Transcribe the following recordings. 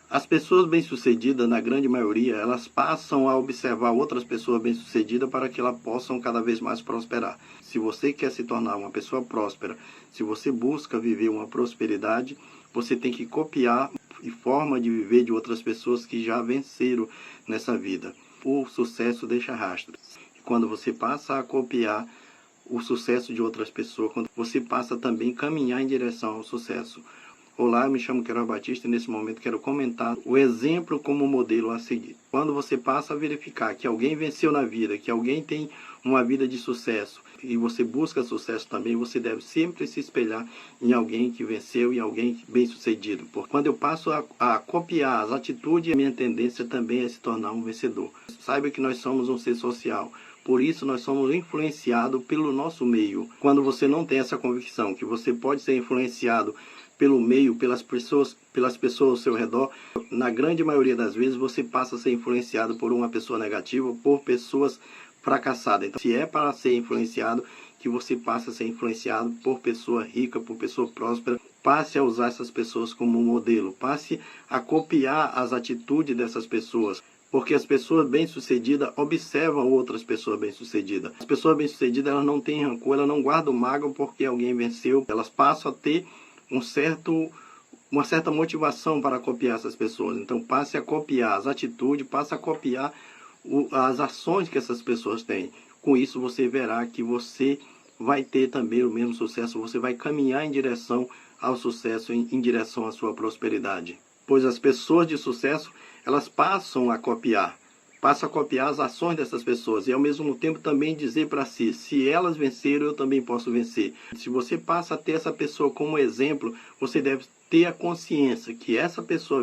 As pessoas bem-sucedidas, na grande maioria, elas passam a observar outras pessoas bem-sucedidas para que elas possam cada vez mais prosperar. Se você quer se tornar uma pessoa próspera, se você busca viver uma prosperidade, você tem que copiar a forma de viver de outras pessoas que já venceram nessa vida. O sucesso deixa rastros. E quando você passa a copiar o sucesso de outras pessoas, quando você passa também a caminhar em direção ao sucesso. Olá, eu me chamo Queiroz Batista e nesse momento quero comentar o exemplo como modelo a seguir. Quando você passa a verificar que alguém venceu na vida, que alguém tem uma vida de sucesso e você busca sucesso também, você deve sempre se espelhar em alguém que venceu e alguém bem-sucedido. Porque quando eu passo a copiar as atitudes, a minha tendência também é se tornar um vencedor. Saiba que nós somos um ser social. Por isso nós somos influenciados pelo nosso meio. Quando você não tem essa convicção que você pode ser influenciado pelo meio, pelas pessoas ao seu redor, na grande maioria das vezes você passa a ser influenciado por uma pessoa negativa, por pessoas fracassadas. Então, se é para ser influenciado, que você passe a ser influenciado por pessoa rica, por pessoa próspera, passe a usar essas pessoas como modelo, passe a copiar as atitudes dessas pessoas. Porque as pessoas bem-sucedidas observam outras pessoas bem-sucedidas. As pessoas bem-sucedidas, elas não têm rancor, elas não guardam mágoa porque alguém venceu. Elas passam a ter uma certa motivação para copiar essas pessoas. Então passe a copiar as atitudes, passe a copiar as ações que essas pessoas têm. Com isso você verá que você vai ter também o mesmo sucesso, você vai caminhar em direção ao sucesso, em direção à sua prosperidade. Pois as pessoas de sucesso, elas passam a copiar as ações dessas pessoas e ao mesmo tempo também dizer para si, se elas venceram, eu também posso vencer. Se você passa a ter essa pessoa como exemplo, você deve ter a consciência que essa pessoa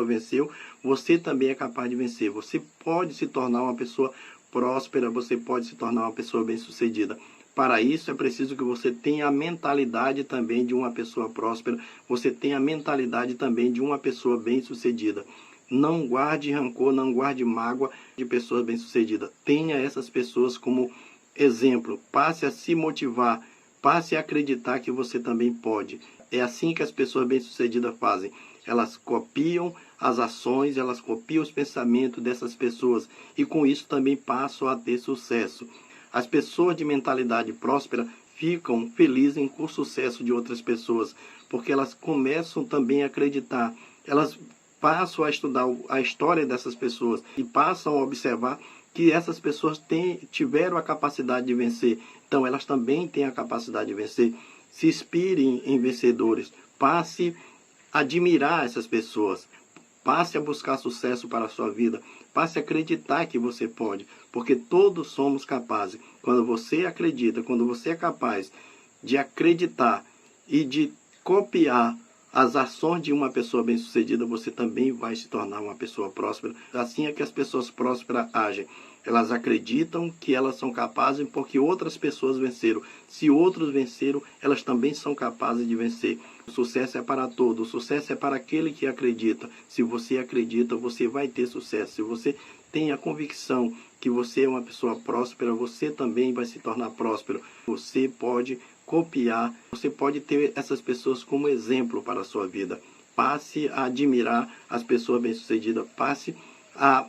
venceu, você também é capaz de vencer. Você pode se tornar uma pessoa próspera, você pode se tornar uma pessoa bem-sucedida. Para isso é preciso que você tenha a mentalidade também de uma pessoa próspera, você tenha a mentalidade também de uma pessoa bem-sucedida. Não guarde rancor, não guarde mágoa de pessoas bem-sucedidas. Tenha essas pessoas como exemplo. Passe a se motivar, passe a acreditar que você também pode. É assim que as pessoas bem-sucedidas fazem. Elas copiam as ações, elas copiam os pensamentos dessas pessoas e com isso também passam a ter sucesso. As pessoas de mentalidade próspera ficam felizes com o sucesso de outras pessoas, porque elas começam também a acreditar. Elas passam a estudar a história dessas pessoas e passam a observar que essas pessoas tiveram a capacidade de vencer. Então elas também têm a capacidade de vencer. Se inspirem em vencedores. Passe a admirar essas pessoas. Passe a buscar sucesso para a sua vida. Passe a acreditar que você pode, porque todos somos capazes. Quando você acredita, quando você é capaz de acreditar e de copiar as ações de uma pessoa bem-sucedida, você também vai se tornar uma pessoa próspera. Assim é que as pessoas prósperas agem. Elas acreditam que elas são capazes porque outras pessoas venceram. Se outros venceram, elas também são capazes de vencer. O sucesso é para todos. O sucesso é para aquele que acredita. Se você acredita, você vai ter sucesso. Se você tem a convicção que você é uma pessoa próspera, você também vai se tornar próspero. Você pode copiar, você pode ter essas pessoas como exemplo para a sua vida. Passe a admirar as pessoas bem-sucedidas, passe a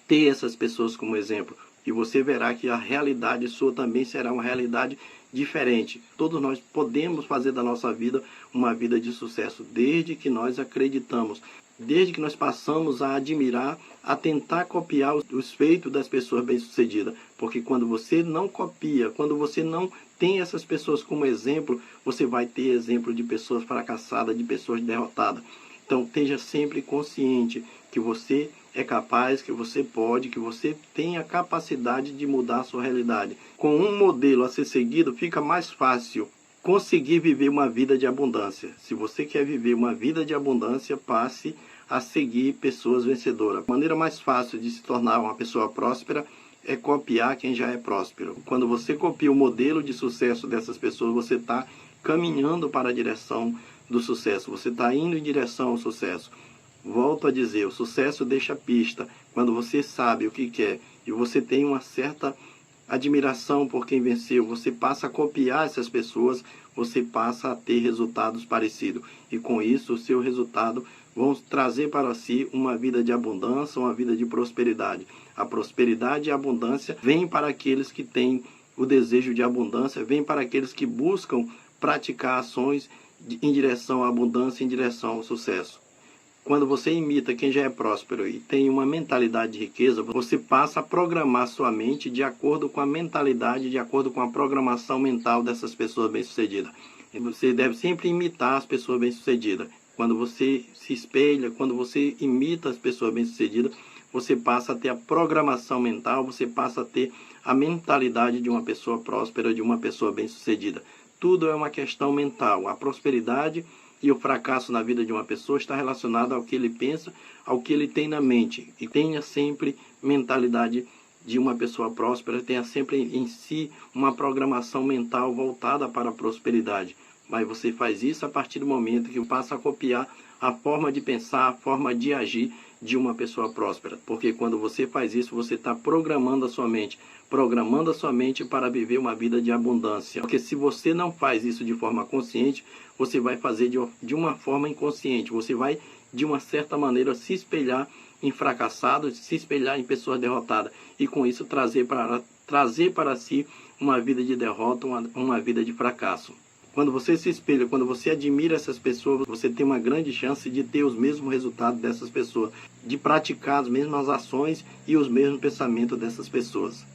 ter essas pessoas como exemplo. E você verá que a realidade sua também será uma realidade diferente. Todos nós podemos fazer da nossa vida uma vida de sucesso, desde que nós acreditamos, desde que nós passamos a admirar, a tentar copiar os feitos das pessoas bem-sucedidas. Porque quando você não copia, quando você não tem essas pessoas como exemplo, você vai ter exemplo de pessoas fracassadas, de pessoas derrotadas. Então, esteja sempre consciente que você é capaz, que você pode, que você tem a capacidade de mudar a sua realidade. Com um modelo a ser seguido, fica mais fácil conseguir viver uma vida de abundância. Se você quer viver uma vida de abundância, passe a seguir pessoas vencedoras. A maneira mais fácil de se tornar uma pessoa próspera é copiar quem já é próspero. Quando você copia o modelo de sucesso dessas pessoas, você está caminhando para a direção do sucesso. Você está indo em direção ao sucesso. Volto a dizer, o sucesso deixa pista. Quando você sabe o que quer e você tem uma certa admiração por quem venceu, você passa a copiar essas pessoas, você passa a ter resultados parecidos. E com isso, o seu resultado vão trazer para si uma vida de abundância, uma vida de prosperidade. A prosperidade e a abundância vêm para aqueles que têm o desejo de abundância, vêm para aqueles que buscam praticar ações em direção à abundância, em direção ao sucesso. Quando você imita quem já é próspero e tem uma mentalidade de riqueza, você passa a programar sua mente de acordo com a mentalidade, de acordo com a programação mental dessas pessoas bem-sucedidas. Você deve sempre imitar as pessoas bem-sucedidas. Quando você se espelha, quando você imita as pessoas bem-sucedidas, você passa a ter a programação mental, você passa a ter a mentalidade de uma pessoa próspera, de uma pessoa bem-sucedida. Tudo é uma questão mental. A prosperidade e o fracasso na vida de uma pessoa está relacionado ao que ele pensa, ao que ele tem na mente. E tenha sempre mentalidade de uma pessoa próspera, tenha sempre em si uma programação mental voltada para a prosperidade. Mas você faz isso a partir do momento que passa a copiar a forma de pensar, a forma de agir de uma pessoa próspera. Porque quando você faz isso, você está programando a sua mente para viver uma vida de abundância. Porque se você não faz isso de forma consciente, você vai fazer de uma forma inconsciente. Você vai, de uma certa maneira, se espelhar em fracassados, se espelhar em pessoas derrotadas. E com isso trazer para si uma vida de derrota, uma vida de fracasso. Quando você se espelha, quando você admira essas pessoas, você tem uma grande chance de ter os mesmos resultados dessas pessoas, de praticar as mesmas ações e os mesmos pensamentos dessas pessoas.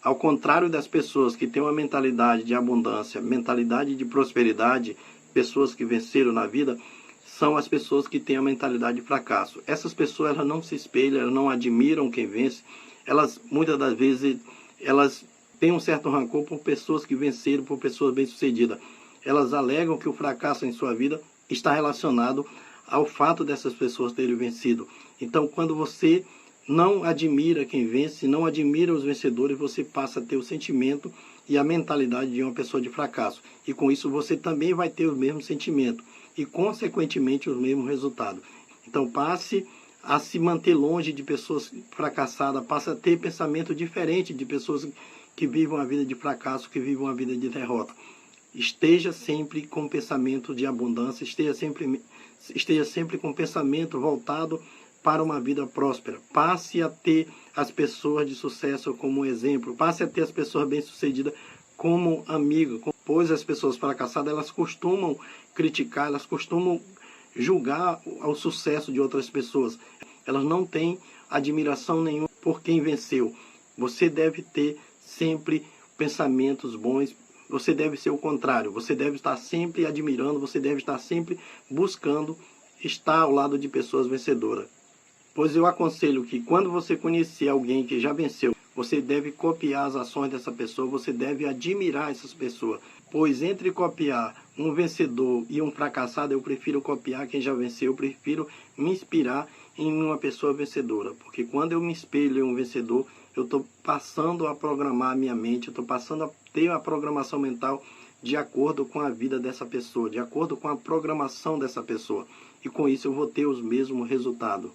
Ao contrário das pessoas que têm uma mentalidade de abundância, mentalidade de prosperidade, pessoas que venceram na vida, são as pessoas que têm a mentalidade de fracasso. Essas pessoas elas não se espelham, elas não admiram quem vence, elas muitas das vezes elas têm um certo rancor por pessoas que venceram, por pessoas bem-sucedidas. Elas alegam que o fracasso em sua vida está relacionado ao fato dessas pessoas terem vencido. Então, quando você não admira quem vence, não admira os vencedores, você passa a ter o sentimento e a mentalidade de uma pessoa de fracasso. E com isso você também vai ter o mesmo sentimento e, consequentemente, o mesmo resultado. Então, passe a se manter longe de pessoas fracassadas, passe a ter pensamento diferente de pessoas que vivem uma vida de fracasso, que vivem uma vida de derrota. Esteja sempre com pensamento de abundância, esteja sempre com pensamento voltado para uma vida próspera. Passe a ter as pessoas de sucesso como exemplo, passe a ter as pessoas bem-sucedidas como amigo, pois as pessoas fracassadas elas costumam criticar, elas costumam julgar o sucesso de outras pessoas. Elas não têm admiração nenhuma por quem venceu. Você deve ter sempre pensamentos bons. Você deve ser o contrário, você deve estar sempre admirando, você deve estar sempre buscando estar ao lado de pessoas vencedoras. Pois eu aconselho que quando você conhecer alguém que já venceu, você deve copiar as ações dessa pessoa, você deve admirar essas pessoas. Pois entre copiar um vencedor e um fracassado, eu prefiro copiar quem já venceu, eu prefiro me inspirar em uma pessoa vencedora. Porque quando eu me espelho em um vencedor, eu estou passando a programar a minha mente, eu estou passando a ter a programação mental de acordo com a vida dessa pessoa, de acordo com a programação dessa pessoa. E com isso eu vou ter os mesmos resultados.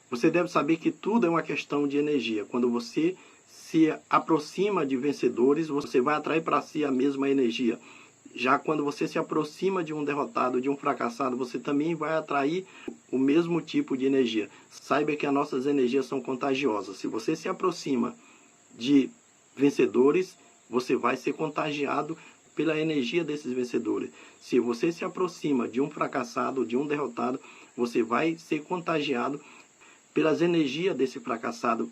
Você deve saber que tudo é uma questão de energia. Quando você se aproxima de vencedores, você vai atrair para si a mesma energia. Já quando você se aproxima de um derrotado, de um fracassado, você também vai atrair o mesmo tipo de energia. Saiba que as nossas energias são contagiosas. Se você se aproxima de vencedores, você vai ser contagiado pela energia desses vencedores. Se você se aproxima de um fracassado, de um derrotado, você vai ser contagiado pelas energias desse fracassado.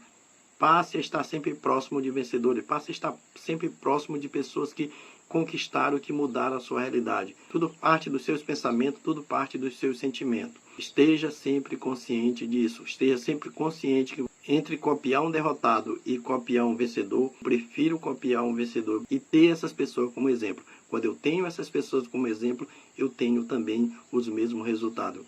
Passe a estar sempre próximo de vencedores, passe a estar sempre próximo de pessoas que conquistaram, que mudaram a sua realidade. Tudo parte dos seus pensamentos, tudo parte dos seus sentimentos. Esteja sempre consciente disso, esteja sempre consciente que entre copiar um derrotado e copiar um vencedor, prefiro copiar um vencedor e ter essas pessoas como exemplo. Quando eu tenho essas pessoas como exemplo, eu tenho também os mesmos resultados.